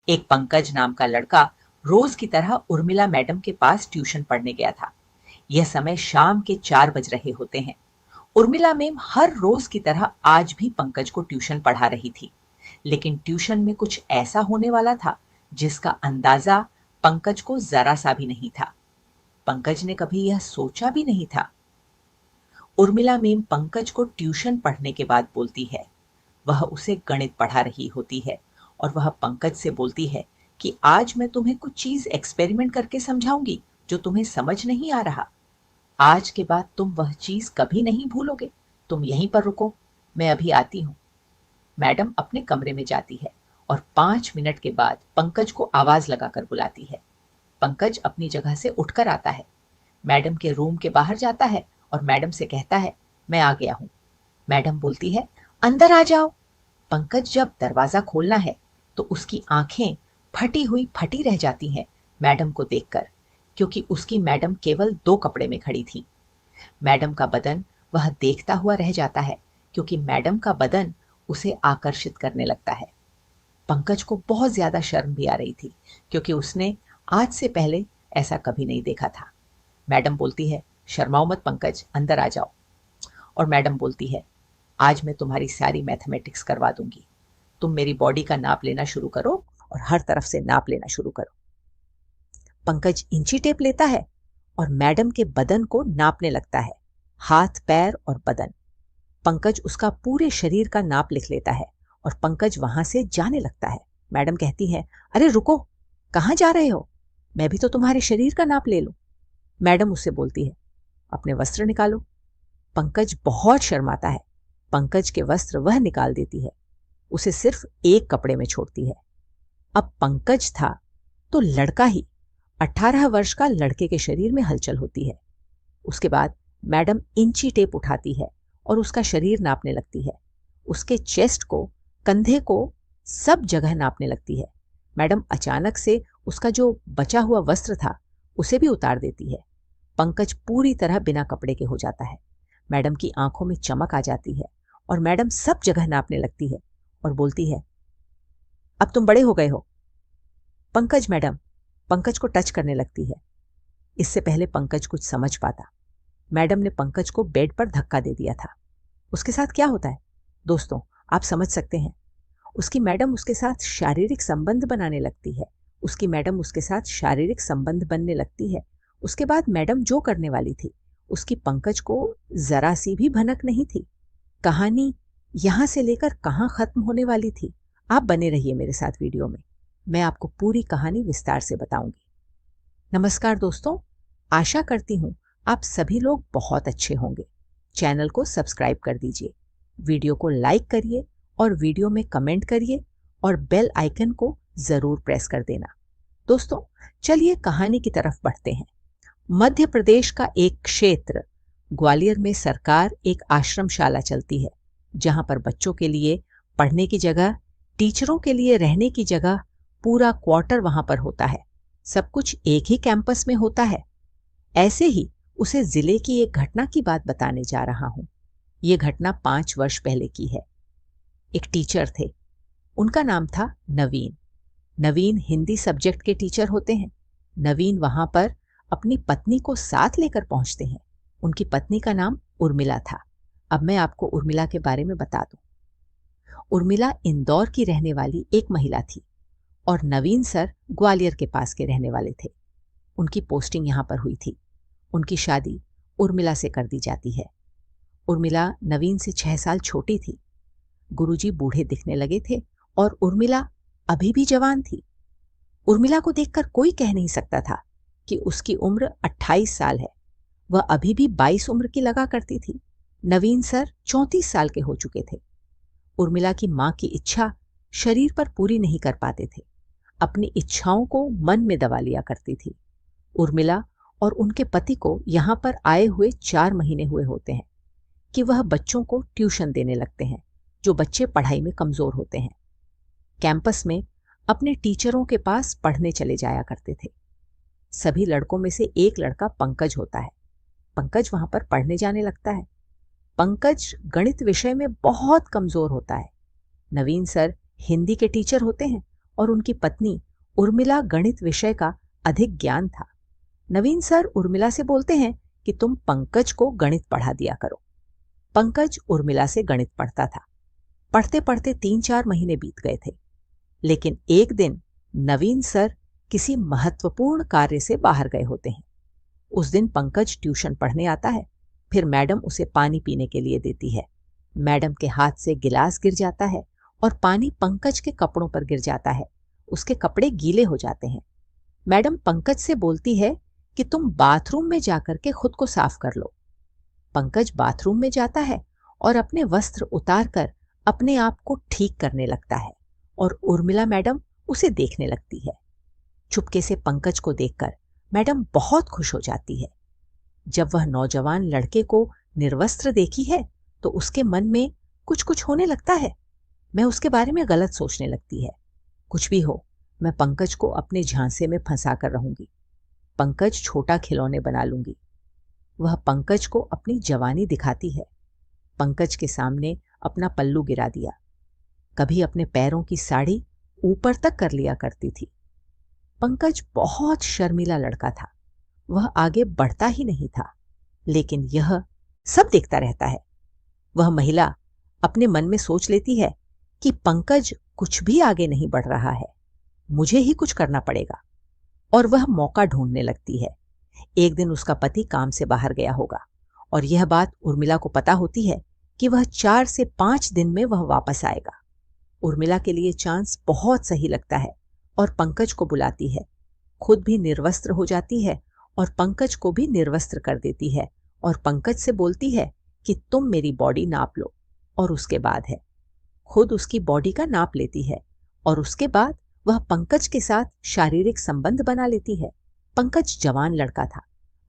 एक पंकज नाम का लड़का रोज की तरह उर्मिला मैडम के पास ट्यूशन पढ़ने गया था। यह समय शाम के 4 बज रहे होते हैं। उर्मिला मैम हर रोज की तरह आज भी पंकज को ट्यूशन पढ़ा रही थी, लेकिन ट्यूशन में कुछ ऐसा होने वाला था जिसका अंदाजा पंकज को जरा सा भी नहीं था। पंकज ने कभी यह सोचा भी नहीं था। उर्मिला मैम पंकज को ट्यूशन पढ़ने के बाद बोलती है, वह उसे गणित पढ़ा रही होती है और वह पंकज से बोलती है कि आज मैं तुम्हें कुछ चीज एक्सपेरिमेंट करके समझाऊंगी जो तुम्हें समझ नहीं आ रहा। आज के बाद तुम वह चीज कभी नहीं भूलोगे। तुम यहीं पर रुको, मैं अभी आती हूँ। मैडम अपने कमरे में जाती है और 5 मिनट के बाद पंकज को आवाज लगाकर बुलाती है। पंकज अपनी जगह से उठकर आता है, मैडम के रूम के बाहर जाता है और मैडम से कहता है, मैं आ गया हूँ। मैडम बोलती है, अंदर आ जाओ। पंकज जब दरवाजा खोलना है तो उसकी आंखें फटी रह जाती हैं मैडम को देखकर, क्योंकि उसकी मैडम केवल 2 कपड़े में खड़ी थी। मैडम का बदन वह देखता हुआ रह जाता है, क्योंकि मैडम का बदन उसे आकर्षित करने लगता है। पंकज को बहुत ज्यादा शर्म भी आ रही थी, क्योंकि उसने आज से पहले ऐसा कभी नहीं देखा था। मैडम बोलती है, शर्माओ मत पंकज, अंदर आ जाओ। और मैडम बोलती है, आज मैं तुम्हारी सारी मैथमेटिक्स करवा दूंगी। तुम मेरी बॉडी का नाप लेना शुरू करो और हर तरफ से नाप लेना शुरू करो। पंकज इंची टेप लेता है और मैडम के बदन को नापने लगता है, हाथ, पैर और बदन। पंकज उसका पूरे शरीर का नाप लिख लेता है और पंकज वहां से जाने लगता है। मैडम कहती है, अरे रुको, कहाँ जा रहे हो? मैं भी तो तुम्हारे शरीर का नाप ले लूं। मैडम उससे बोलती है, अपने वस्त्र निकालो। पंकज बहुत शर्माता है। पंकज के वस्त्र वह निकाल देती है, उसे सिर्फ एक कपड़े में छोड़ती है। अब पंकज था तो लड़का ही, 18 वर्ष का लड़के के शरीर में हलचल होती है। उसके बाद मैडम इंची टेप उठाती है और उसका शरीर नापने लगती है। उसके चेस्ट को, कंधे को, सब जगह नापने लगती है। मैडम अचानक से उसका जो बचा हुआ वस्त्र था उसे भी उतार देती है। पंकज पूरी तरह बिना कपड़े के हो जाता है। मैडम की आंखों में चमक आ जाती है और मैडम सब जगह नापने लगती है और बोलती है, अब तुम बड़े हो गए हो। पंकज मैडम पंकज को टच करने लगती है। इससे पहले पंकज कुछ समझ पाता, मैडम ने पंकज को बेड पर धक्का दे दिया था। उसके साथ क्या होता है दोस्तों, आप समझ सकते हैं। उसकी मैडम उसके साथ शारीरिक संबंध बनाने लगती है। उसकी मैडम उसके साथ शारीरिक संबंध बनने लगती है। उसके बाद मैडम जो करने वाली थी उसकी पंकज को जरा सी भी भनक नहीं थी। कहानी यहां से लेकर कहां खत्म होने वाली थी, आप बने रहिए मेरे साथ वीडियो में, मैं आपको पूरी कहानी विस्तार से बताऊंगी। नमस्कार दोस्तों, आशा करती हूं आप सभी लोग बहुत अच्छे होंगे। चैनल को सब्सक्राइब कर दीजिए, वीडियो को लाइक करिए और वीडियो में कमेंट करिए और बेल आइकन को जरूर प्रेस कर देना। दोस्तों चलिए कहानी की तरफ बढ़ते हैं। मध्य प्रदेश का एक क्षेत्र ग्वालियर में सरकार एक आश्रमशाला चलती है, जहां पर बच्चों के लिए पढ़ने की जगह, टीचरों के लिए रहने की जगह, पूरा क्वार्टर वहां पर होता है। सब कुछ एक ही कैंपस में होता है। ऐसे ही उसे जिले की एक घटना की बात बताने जा रहा हूं। यह घटना 5 वर्ष पहले की है। एक टीचर थे, उनका नाम था नवीन। नवीन हिंदी सब्जेक्ट के टीचर होते हैं। नवीन वहां पर अपनी पत्नी को साथ लेकर पहुंचते हैं। उनकी पत्नी का नाम उर्मिला था। अब मैं आपको उर्मिला के बारे में बता दूं। उर्मिला इंदौर की रहने वाली एक महिला थी और नवीन सर ग्वालियर के पास के रहने वाले थे। उनकी पोस्टिंग यहां पर हुई थी। उनकी शादी उर्मिला से कर दी जाती है। उर्मिला नवीन से 6 साल छोटी थी। गुरुजी बूढ़े दिखने लगे थे और उर्मिला अभी भी जवान थी। उर्मिला को देखकर कोई कह नहीं सकता था कि उसकी उम्र 28 साल है। वह अभी भी 22 उम्र की लगा करती थी। नवीन सर 34 साल के हो चुके थे। उर्मिला की मां की इच्छा शरीर पर पूरी नहीं कर पाते थे। अपनी इच्छाओं को मन में दबा लिया करती थी। उर्मिला और उनके पति को यहां पर आए हुए 4 महीने हुए होते हैं कि वह बच्चों को ट्यूशन देने लगते हैं, जो बच्चे पढ़ाई में कमजोर होते हैं। कैंपस में अपने टीचरों के पास पढ़ने चले जाया करते थे। सभी लड़कों में से एक लड़का पंकज होता है। पंकज वहां पर पढ़ने जाने लगता है। पंकज गणित विषय में बहुत कमजोर होता है। नवीन सर हिंदी के टीचर होते हैं और उनकी पत्नी उर्मिला गणित विषय का अधिक ज्ञान था। नवीन सर उर्मिला से बोलते हैं कि तुम पंकज को गणित पढ़ा दिया करो। पंकज उर्मिला से गणित पढ़ता था। पढ़ते पढ़ते 3-4 महीने बीत गए थे, लेकिन एक दिन नवीन सर किसी महत्वपूर्ण कार्य से बाहर गए होते हैं। उस दिन पंकज ट्यूशन पढ़ने आता है। फिर मैडम उसे पानी पीने के लिए देती है। मैडम के हाथ से गिलास गिर जाता है और पानी पंकज के कपड़ों पर गिर जाता है। उसके कपड़े गीले हो जाते हैं। मैडम पंकज से बोलती है कि तुम बाथरूम में जाकर के खुद को साफ कर लो। पंकज बाथरूम में जाता है और अपने वस्त्र उतारकर अपने आप को ठीक करने लगता है और उर्मिला मैडम उसे देखने लगती है। चुपके से पंकज को देखकर मैडम बहुत खुश हो जाती है। जब वह नौजवान लड़के को निर्वस्त्र देखी है तो उसके मन में कुछ कुछ होने लगता है। मैं उसके बारे में गलत सोचने लगती है। कुछ भी हो, मैं पंकज को अपने झांसे में फंसा कर रहूंगी। पंकज छोटा खिलौने बना लूंगी। वह पंकज को अपनी जवानी दिखाती है। पंकज के सामने अपना पल्लू गिरा दिया। कभी अपने पैरों की साड़ी ऊपर तक कर लिया करती थी। पंकज बहुत शर्मीला लड़का था। वह आगे बढ़ता ही नहीं था, लेकिन यह सब देखता रहता है। वह महिला अपने मन में सोच लेती है कि पंकज कुछ भी आगे नहीं बढ़ रहा है, मुझे ही कुछ करना पड़ेगा, और वह मौका ढूंढने लगती है। एक दिन उसका पति काम से बाहर गया होगा और यह बात उर्मिला को पता होती है कि वह 4 से 5 दिन में वह वापस आएगा। उर्मिला के लिए चांस बहुत सही लगता है और पंकज को बुलाती है। खुद भी निर्वस्त्र हो जाती है और पंकज को भी निर्वस्त्र कर देती है और पंकज से बोलती है कि तुम मेरी बॉडी नाप लो। और उसके बाद है, खुद उसकी बॉडी का नाप लेती है और उसके बाद वह पंकज के साथ शारीरिक संबंध बना लेती है। पंकज जवान लड़का था।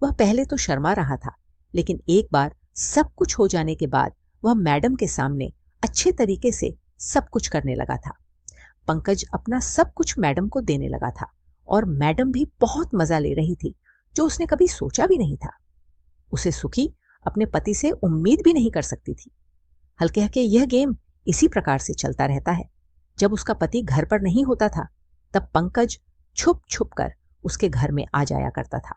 वह पहले तो शर्मा रहा था, लेकिन एक बार सब कुछ हो जाने के बाद वह मैडम के सामने अच्छे तरीके से सब कुछ करने लगा था। पंकज अपना सब कुछ मैडम को देने लगा था और मैडम भी बहुत मजा ले रही थी, जो उसने कभी सोचा भी नहीं था। उसे सुखी अपने पति से उम्मीद भी नहीं कर सकती थी। हल्के हल्के यह गेम इसी प्रकार से चलता रहता है। जब उसका पति घर पर नहीं होता था, तब पंकज छुप छुप कर उसके घर में आ जाया करता था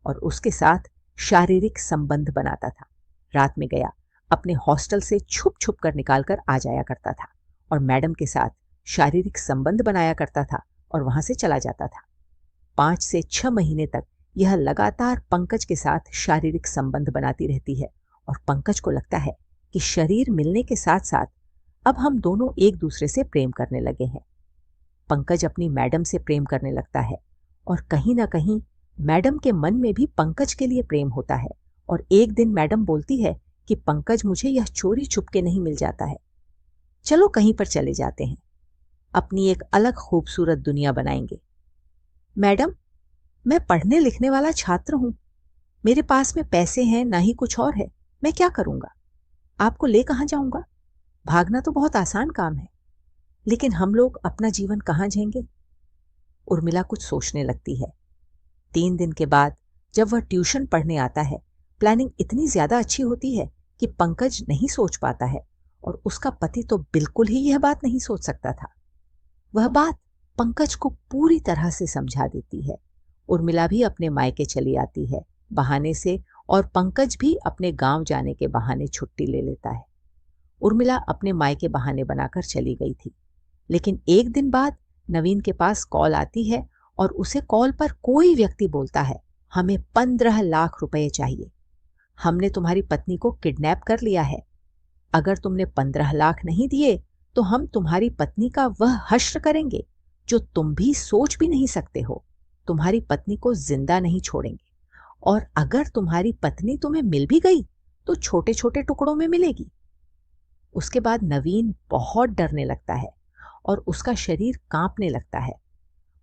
और उसके साथ शारीरिक संबंध बनाता था। रात में गया, अपने हॉस्टल से छुप छुप कर निकाल कर आ जाया करता था और मैडम के साथ शारीरिक संबंध बनाया करता था और वहां से चला जाता था। 5 से 6 महीने तक यह लगातार पंकज के साथ शारीरिक संबंध बनाती रहती है और पंकज को लगता है कि शरीर मिलने के साथ साथ अब हम दोनों एक दूसरे से प्रेम करने लगे हैं। पंकज अपनी मैडम से प्रेम करने लगता है और कहीं ना कहीं मैडम के मन में भी पंकज के लिए प्रेम होता है। और एक दिन मैडम बोलती है कि पंकज मुझे यह चोरी छुपके नहीं मिल जाता है, चलो कहीं पर चले जाते हैं, अपनी एक अलग खूबसूरत दुनिया बनाएंगे। मैडम, मैं पढ़ने लिखने वाला छात्र हूं, मेरे पास में पैसे हैं ना ही कुछ और है, मैं क्या करूंगा, आपको ले कहां जाऊंगा, भागना तो बहुत आसान काम है, लेकिन हम लोग अपना जीवन कहां जिएंगे। उर्मिला कुछ सोचने लगती है। 3 दिन के बाद जब वह ट्यूशन पढ़ने आता है, प्लानिंग इतनी ज्यादा अच्छी होती है कि पंकज नहीं सोच पाता है और उसका पति तो बिल्कुल ही यह बात नहीं सोच सकता था। वह बात पंकज को पूरी तरह से समझा देती है। उर्मिला भी अपने मायके चली आती है बहाने से और पंकज भी अपने गांव जाने के बहाने छुट्टी ले लेता है। उर्मिला अपने मायके बहाने बनाकर चली गई थी, लेकिन एक दिन बाद नवीन के पास कॉल आती है और उसे कॉल पर कोई व्यक्ति बोलता है, हमें 15 लाख रुपए चाहिए, हमने तुम्हारी पत्नी को किडनैप कर लिया है, अगर तुमने 15 लाख नहीं दिए तो हम तुम्हारी पत्नी का वह हश्र करेंगे जो तुम भी सोच भी नहीं सकते हो, तुम्हारी पत्नी को जिंदा नहीं छोड़ेंगे, और अगर तुम्हारी पत्नी तुम्हें मिल भी गई तो छोटे छोटे टुकड़ों में मिलेगी। उसके बाद नवीन बहुत डरने लगता है और उसका शरीर कांपने लगता है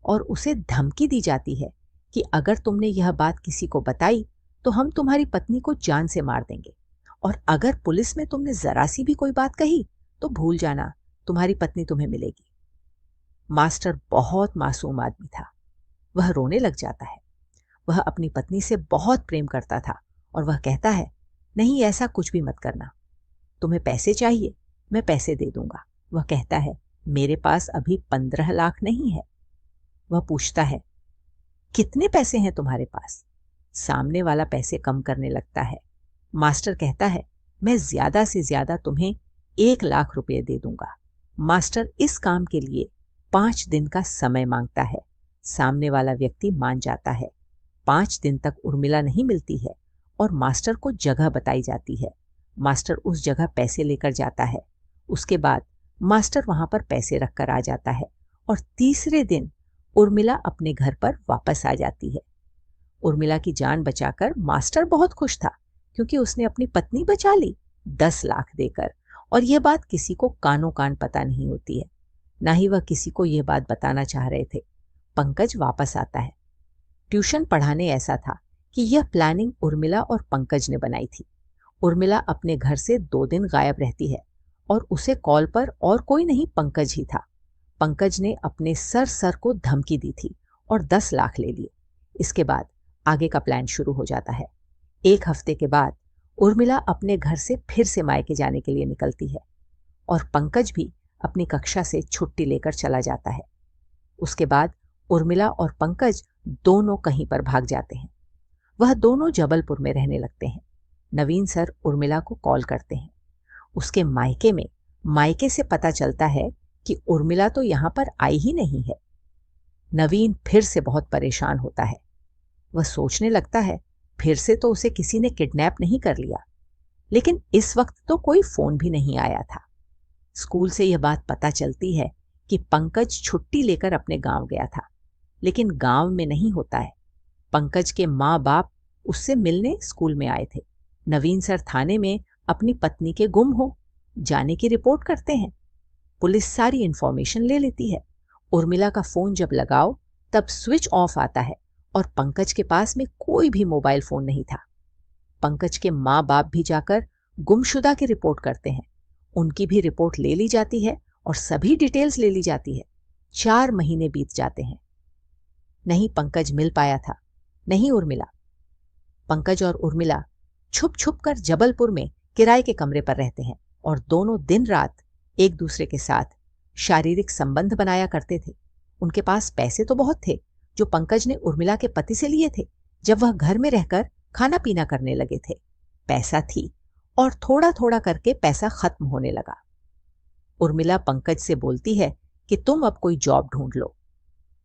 और उसे धमकी दी जाती है कि अगर तुमने यह बात किसी को बताई तो हम तुम्हारी पत्नी को जान से मार देंगे, और अगर पुलिस में तुमने जरा सी भी कोई बात कही तो भूल जाना, तुम्हारी पत्नी तुम्हें मिलेगी। मास्टर बहुत मासूम आदमी था। वह रोने लग जाता है। वह अपनी पत्नी से बहुत प्रेम करता था और वह कहता है, नहीं ऐसा कुछ भी मत करना, तुम्हें पैसे चाहिए मैं पैसे दे दूंगा। वह कहता है, मेरे पास अभी 15 लाख नहीं है। वह पूछता है, कितने पैसे हैं तुम्हारे पास? सामने वाला पैसे कम करने लगता है। मास्टर कहता है, मैं ज्यादा से ज्यादा तुम्हें 1 लाख रुपए दे दूंगा। मास्टर इस काम के लिए 5 दिन का समय मांगता है। सामने वाला व्यक्ति मान जाता है। 5 दिन तक उर्मिला नहीं मिलती है और मास्टर को जगह बताई जाती है। मास्टर उस जगह पैसे लेकर जाता है। उसके बाद मास्टर वहां पर पैसे रखकर आ जाता है और तीसरे दिन उर्मिला अपने घर पर वापस आ जाती है। उर्मिला की जान बचाकर मास्टर बहुत खुश था, क्योंकि उसने अपनी पत्नी बचा ली 10 लाख देकर। और यह बात किसी को कानों कान पता नहीं होती है, ना ही वह किसी को यह बात बताना चाह रहे थे। पंकज वापस आता है। ट्यूशन पढ़ाने ऐसा था कि यह प्लानिंग उर्मिला और पंकज ने बनाई थी। उर्मिला अपने घर से 2 दिन गायब रहती है और उसे कॉल पर और कोई नहीं, पंकज ही था। पंकज ने अपने सर को धमकी दी थी और 10 लाख ले लिए। इसके बाद आगे का प्लान शुरू हो जाता है। 1 हफ्ते के बाद उर्मिला अपने घर से फिर से मायके जाने के लिए निकलती है और पंकज भी अपनी कक्षा से छुट्टी लेकर चला जाता है। उसके बाद उर्मिला और पंकज दोनों कहीं पर भाग जाते हैं। वह दोनों जबलपुर में रहने लगते हैं। नवीन सर उर्मिला को कॉल करते हैं। उसके मायके से पता चलता है कि उर्मिला तो यहां पर आई ही नहीं है। नवीन फिर से बहुत परेशान होता है। वह सोचने लगता है, फिर से तो उसे किसी ने किडनैप नहीं कर लिया। लेकिन इस वक्त तो कोई फोन भी नहीं आया था। स्कूल से यह बात पता चलती है कि पंकज छुट्टी लेकर अपने गांव गया था, लेकिन गांव में नहीं होता है। पंकज के माँ बाप उससे मिलने स्कूल में आए थे। नवीन सर थाने में अपनी पत्नी के गुम हो जाने की रिपोर्ट करते हैं। पुलिस सारी इंफॉर्मेशन ले लेती है। उर्मिला का फोन जब लगाओ तब स्विच ऑफ आता है और पंकज के पास में कोई भी मोबाइल फोन नहीं था। पंकज के माँ बाप भी जाकर गुमशुदा की रिपोर्ट करते हैं। उनकी भी रिपोर्ट ले ली जाती है और सभी डिटेल्स ले ली जाती है। 4 महीने बीत जाते हैं। नहीं पंकज मिल पाया था, नहीं उर्मिला। पंकज और उर्मिला छुप छुप कर जबलपुर में किराए के कमरे पर रहते हैं और दोनों दिन रात एक दूसरे के साथ शारीरिक संबंध बनाया करते थे। उनके पास पैसे तो बहुत थे, जो पंकज ने उर्मिला के पति से लिए थे जब वह घर में रहकर खाना पीना करने लगे थे। पैसा थी और थोड़ा थोड़ा करके पैसा खत्म होने लगा। उर्मिला पंकज से बोलती है कि तुम अब कोई जॉब ढूंढ लो।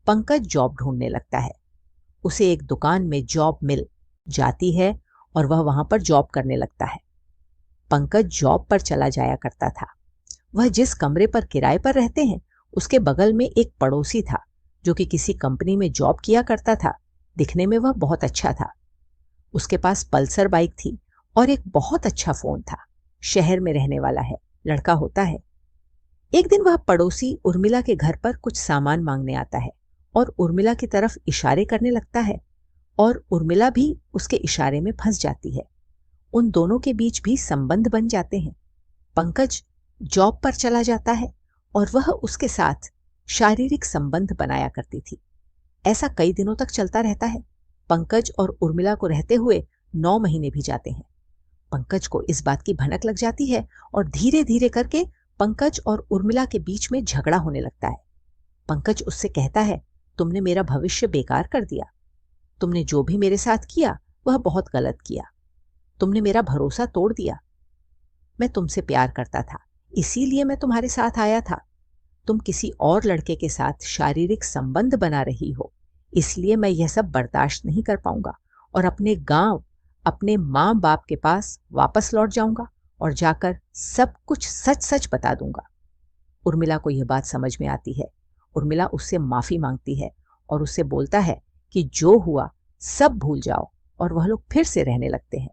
पंकज जॉब ढूंढने लगता है। उसे एक दुकान में जॉब मिल जाती है और वह वहां पर जॉब करने लगता है। पंकज जॉब पर चला जाया करता था। वह जिस कमरे पर किराए पर रहते हैं उसके बगल में एक पड़ोसी था जो कि किसी कंपनी में जॉब किया करता था। दिखने में वह बहुत अच्छा था। उसके पास पल्सर बाइक थी और एक बहुत अच्छा फोन था। शहर में रहने वाला है, लड़का होता है। एक दिन वह पड़ोसी उर्मिला के घर पर कुछ सामान मांगने आता है और उर्मिला की तरफ इशारे करने लगता है और उर्मिला भी उसके इशारे में फंस जाती है। उन दोनों के बीच भी संबंध बन जाते हैं। पंकज जॉब पर चला जाता है और वह उसके साथ शारीरिक संबंध बनाया करती थी। ऐसा कई दिनों तक चलता रहता है। पंकज और उर्मिला को रहते हुए 9 महीने भी जाते हैं। पंकज को इस बात की भनक लग जाती है और धीरे धीरे करके पंकज और उर्मिला के बीच में झगड़ा होने लगता है। पंकज उससे कहता है, तुमने मेरा भविष्य बेकार कर दिया। तुमने जो भी मेरे साथ किया वह बहुत गलत किया। तुमने मेरा भरोसा तोड़ दिया। मैं तुमसे प्यार करता था, इसीलिए मैं तुम्हारे साथ आया था। तुम किसी और लड़के के साथ शारीरिक संबंध बना रही हो, इसलिए मैं यह सब बर्दाश्त नहीं कर पाऊंगा और अपने गांव, अपने माँ बाप के पास वापस लौट जाऊंगा और जाकर सब कुछ सच सच बता दूंगा। उर्मिला को यह बात समझ में आती है। उर्मिला उससे माफी मांगती है और उससे बोलता है कि जो हुआ सब भूल जाओ, और वह लोग फिर से रहने लगते हैं।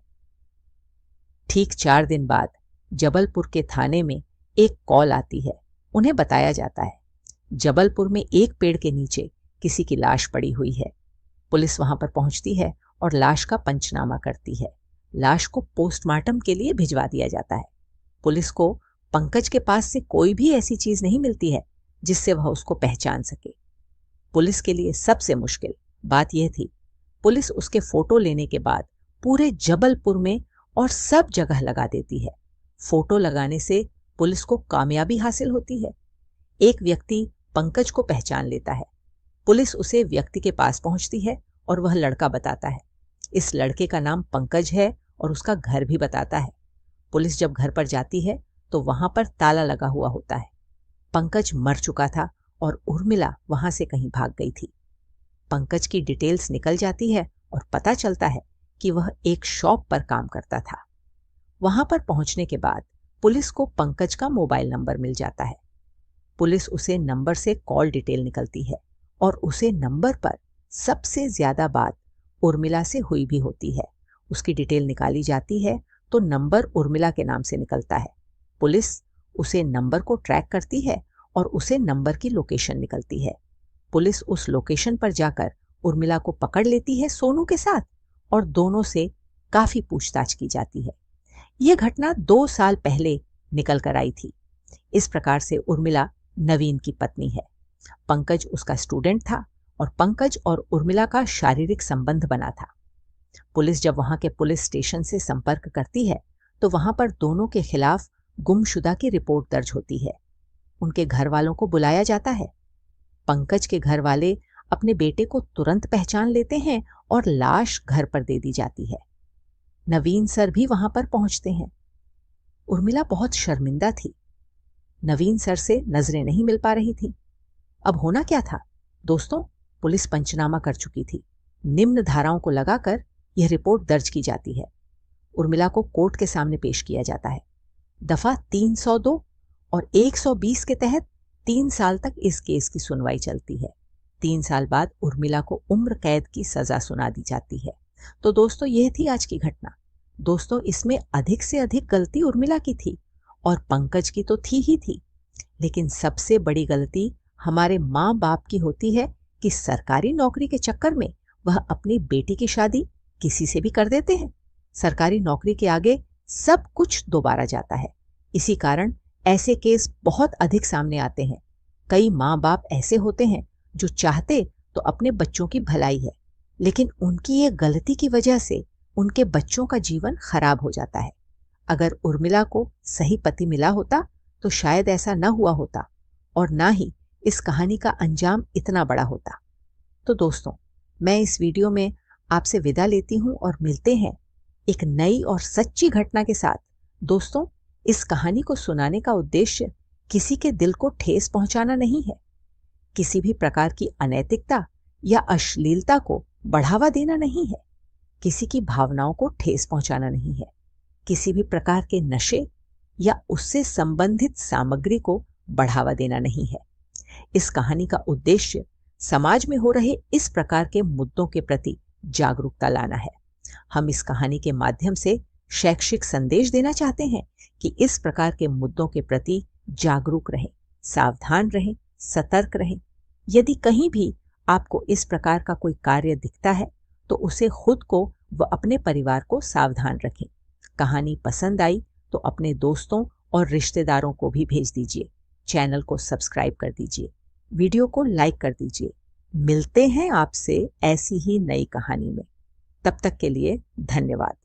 ठीक 4 दिन बाद जबलपुर के थाने में एक कॉल आती है। उन्हें बताया जाता है जबलपुर में एक पेड़ के नीचे किसी की लाश पड़ी हुई है। पुलिस वहां पर पहुंचती है और लाश का पंचनामा करती है। लाश को पोस्टमार्टम के लिए भिजवा दिया जाता है। पुलिस को पंकज के पास से कोई भी ऐसी चीज नहीं मिलती है जिससे वह उसको पहचान सके। पुलिस के लिए सबसे मुश्किल बात यह थी, पुलिस उसके फोटो लेने के बाद पूरे जबलपुर में और सब जगह लगा देती है। फोटो लगाने से पुलिस को कामयाबी हासिल होती है। एक व्यक्ति पंकज को पहचान लेता है। पुलिस उसे व्यक्ति के पास पहुंचती है और वह लड़का बताता है। इस लड़के का नाम पंकज है और उसका घर भी बताता है। पुलिस जब घर पर जाती है तो वहां पर ताला लगा हुआ होता है। पंकज मर चुका था और उर्मिला वहां से कहीं भाग गई थी। पंकज की डिटेल्स निकल जाती है और पता चलता है कि वह एक शॉप पर काम करता था। वहां पर पहुंचने के बाद पुलिस को पंकज का मोबाइल नंबर मिल जाता है। पुलिस उसे नंबर से कॉल डिटेल निकलती है और उसे नंबर पर सबसे ज्यादा बात उर्मिला से हुई भी होती है। उसकी डिटेल निकाली जाती है तो नंबर उर्मिला के नाम से निकलता है। पुलिस उसे नंबर को ट्रैक करती है और उसे नंबर की लोकेशन निकलती है। पुलिस उस लोकेशन पर जाकर उर्मिला को पकड़ लेती है सोनू के साथ और दोनों से काफी पूछताछ की जाती है। यह घटना 2 साल पहले निकल कर आई थी। इस प्रकार से उर्मिला नवीन की पत्नी है। पंकज उसका स्टूडेंट था और पंकज और उर्मिला का शारीरिक संबंध बना था। पुलिस जब वहां के पुलिस स्टेशन से संपर्क करती है तो वहां पर दोनों के खिलाफ गुमशुदा की रिपोर्ट दर्ज होती है। उनके घर वालों को बुलाया जाता है। पंकज के घर वाले अपने बेटे को तुरंत पहचान लेते हैं और लाश घर पर दे दी जाती है। नवीन सर भी वहां पर पहुंचते हैं। उर्मिला बहुत शर्मिंदा थी। नवीन सर से नजरें नहीं मिल पा रही थी। अब होना क्या था? दोस्तों, पुलिस पंचनामा कर चुकी थी। निम्न धाराओं को लगाकर यह रिपोर्ट दर्ज की जाती है। उर्मिला को कोर्ट के सामने पेश किया जाता है। दफा 302 और 120 के तहत 3 साल तक इस केस की सुनवाई चलती है। 3 साल बाद उर्मिला को उम्र कैद की सजा सुना दी जाती है। तो दोस्तों, यह थी आज की घटना। दोस्तों, इसमें अधिक से अधिक गलती उर्मिला की थी और पंकज की तो थी ही थी, लेकिन सबसे बड़ी गलती हमारे माँ बाप की होती है कि सरकारी नौकरी के चक्कर में वह अपनी बेटी की शादी किसी से भी कर देते हैं। सरकारी नौकरी के आगे सब कुछ दोबारा जाता है। इसी कारण ऐसे केस बहुत अधिक सामने आते हैं। कई माँ बाप ऐसे होते हैं जो चाहते तो अपने बच्चों की भलाई है, लेकिन उनकी ये गलती की वजह से उनके बच्चों का जीवन खराब हो जाता है। अगर उर्मिला को सही पति मिला होता तो शायद ऐसा न हुआ होता और ना ही इस कहानी का अंजाम इतना बड़ा होता। तो दोस्तों, मैं इस वीडियो में आपसे विदा लेती हूं और मिलते हैं एक नई और सच्ची घटना के साथ। दोस्तों, इस कहानी को सुनाने का उद्देश्य किसी के दिल को ठेस पहुंचाना नहीं है, किसी भी प्रकार की अनैतिकता या अश्लीलता को बढ़ावा देना नहीं है, किसी की भावनाओं को ठेस पहुंचाना नहीं है, किसी भी प्रकार के नशे या उससे संबंधित सामग्री को बढ़ावा देना नहीं है। इस कहानी का उद्देश्य समाज में हो रहे इस प्रकार के मुद्दों के प्रति जागरूकता लाना है। हम इस कहानी के माध्यम से शैक्षिक संदेश देना चाहते हैं कि इस प्रकार के मुद्दों के प्रति जागरूक रहें, सावधान रहें, सतर्क रहें। यदि कहीं भी आपको इस प्रकार का कोई कार्य दिखता है तो उसे खुद को व अपने परिवार को सावधान रखें। कहानी पसंद आई तो अपने दोस्तों और रिश्तेदारों को भी भेज दीजिए। चैनल को सब्सक्राइब कर दीजिए, वीडियो को लाइक कर दीजिए। मिलते हैं आपसे ऐसी ही नई कहानी में। तब तक के लिए धन्यवाद।